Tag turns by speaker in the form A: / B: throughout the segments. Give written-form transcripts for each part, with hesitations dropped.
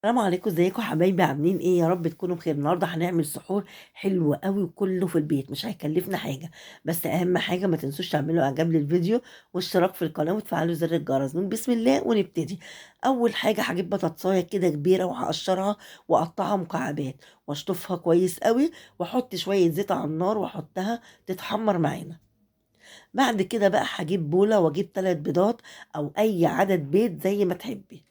A: السلام عليكم، ازيكم حبايبي؟ عاملين ايه؟ يا رب تكونوا بخير. النهارده هنعمل سحور حلو قوي وكله في البيت، مش هيكلفنا حاجه. بس اهم حاجه ما تنسوش تعملوا اعجاب للفيديو واشتراك في القناه وتفعلوا زر الجرس. من بسم الله ونبتدي. اول حاجه هجيب بطاطسايه كده كبيره وهقشرها واقطعها مكعبات واشطفها كويس قوي واحط شويه زيت على النار واحطها تتحمر معانا. بعد كده بقى هجيب بوله واجيب 3 بيضات او اي عدد بيض زي ما تحبي.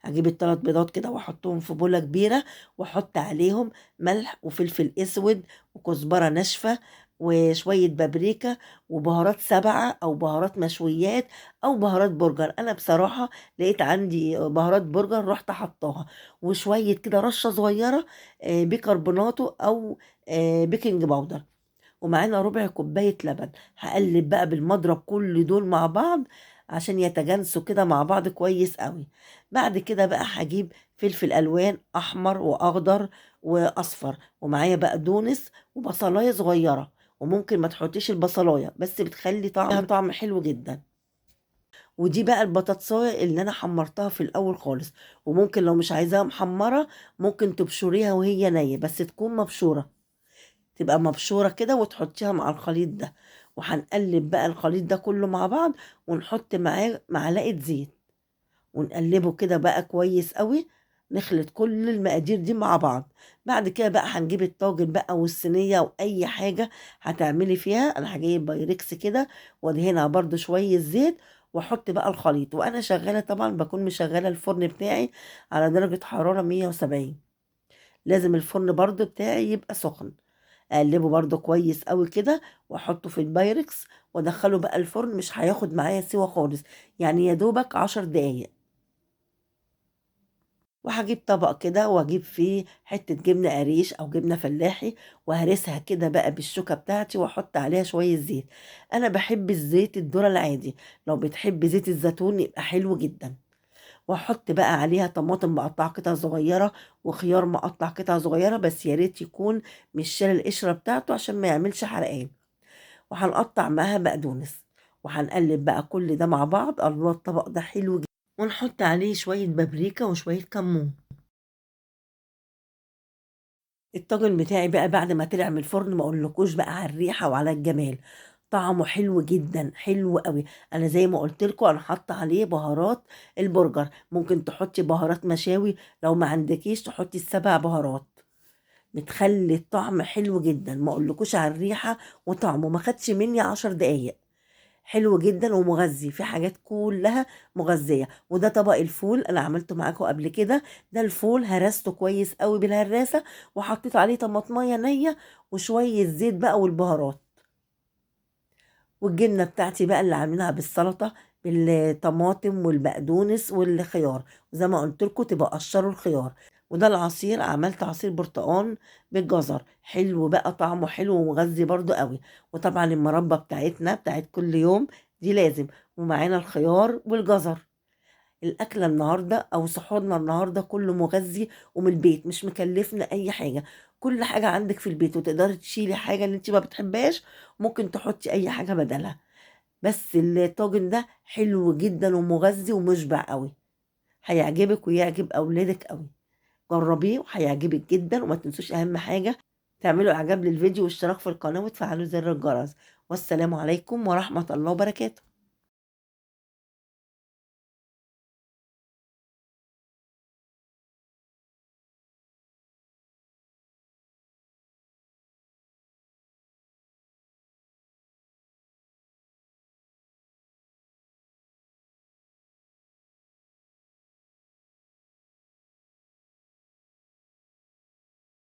A: هجيب ال3 بيضات كده واحطهم في بولة كبيرة واحط عليهم ملح وفلفل اسود وكزبرة ناشفة وشوية بابريكا وبهارات سبعة او بهارات مشويات او بهارات برجر. انا بصراحة لقيت عندي بهارات برجر رحت حطاها، وشوية كده رشة صغيرة بيكربوناتو او بيكنج باودر، ومعانا ربع كوباية لبن. هقلب بقى بالمضرب كل دول مع بعض عشان يتجانسوا كده مع بعض كويس قوي. بعد كده بقى هجيب فلفل الوان احمر واخضر واصفر، ومعايا بقدونس وبصلايه صغيره، وممكن ما تحطيش البصلايه بس بتخلي طعم حلو جدا. ودي بقى البطاطسايه اللي انا حمرتها في الاول خالص، وممكن لو مش عايزاها محمره ممكن تبشريها وهي نية بس تكون مبشوره، تبقى مبشورة كده وتحطيها مع الخليط ده. وهنقلب بقى الخليط ده كله مع بعض ونحط معاه معلقة زيت ونقلبه كده بقى كويس قوي. نخلط كل المقادير دي مع بعض. بعد كده بقى هنجيب الطاجن بقى والصينية وأي حاجة هتعملي فيها. أنا هجيب بايركس كده وادهنها برضو شوية زيت واحط بقى الخليط. وانا شغالة طبعا بكون مشغلة الفرن بتاعي على درجة حرارة 170. لازم الفرن برضو بتاعي يبقى سخن. اقلبه برضو كويس قوي كده واحطه في البايركس وادخله بقى الفرن. مش هياخد معايا سوا خالص، يعني يا دوبك 10 دقايق. وهجيب طبق كده واجيب فيه حتة جبنة قريش او جبنة فلاحي وهرسها كده بقى بالشوكة بتاعتي واحط عليها شوية زيت. انا بحب الزيت الذرة العادي، لو بتحب زيت الزيتون يبقى حلو جدا. واحط بقى عليها طماطم مقطعه قطع صغيره وخيار مقطع قطع صغيره، بس يا ريت يكون مش شال القشره بتاعته عشان ما يعملش حرقان. وهنقطع معاها بقدونس وهنقلب بقى كل ده مع بعض. الله، الطبق ده حلو جدا. ونحط عليه شويه بابريكا وشويه كمون. الطاجن بتاعي بقى بعد ما طلع من الفرن ما اقولكوش بقى على الريحه وعلى الجمال. طعمه حلو جدا، حلو قوي. انا زي ما قلت لكم انا حاطه عليه بهارات البرجر، ممكن تحطي بهارات مشاوي، لو ما عندكيش تحطي ال7 بهارات. بتخلي الطعم حلو جدا، ما اقولكوش على الريحه. وطعمه ما خدش مني 10 دقايق. حلو جدا ومغذي، في حاجات كلها مغذية. وده طبق الفول انا عملته معاكم قبل كده. ده الفول هرسته كويس قوي بالهراسة وحطيت عليه طماطمية نية وشوية زيت بقى والبهارات. والجبنة بتاعتي بقى اللي عاملينها بالسلطة بالطماطم والبقدونس والخيار، وزي ما قلت لكم تبقى قشروا الخيار. وده العصير، عملت عصير برتقان بالجزر، حلو بقى طعمه حلو ومغذي برضو قوي. وطبعا المربى بتاعتنا بتاعت كل يوم دي لازم، ومعانا الخيار والجزر. الأكلة النهاردة أو سحورنا النهاردة كله مغذي ومن البيت، مش مكلفنا أي حاجة. كل حاجة عندك في البيت، وتقدري تشيلي حاجة اللي انت ما بتحبهاش ممكن تحطي أي حاجة بدلها. بس الطاجن ده حلو جدا ومغذي ومشبع قوي. هيعجبك ويعجب أولادك قوي. جربيه وهيعجبك جدا. وما تنسوش أهم حاجة تعملوا إعجاب للفيديو واشتراك في القناة وتفعلوا زر الجرس. والسلام عليكم ورحمة الله وبركاته.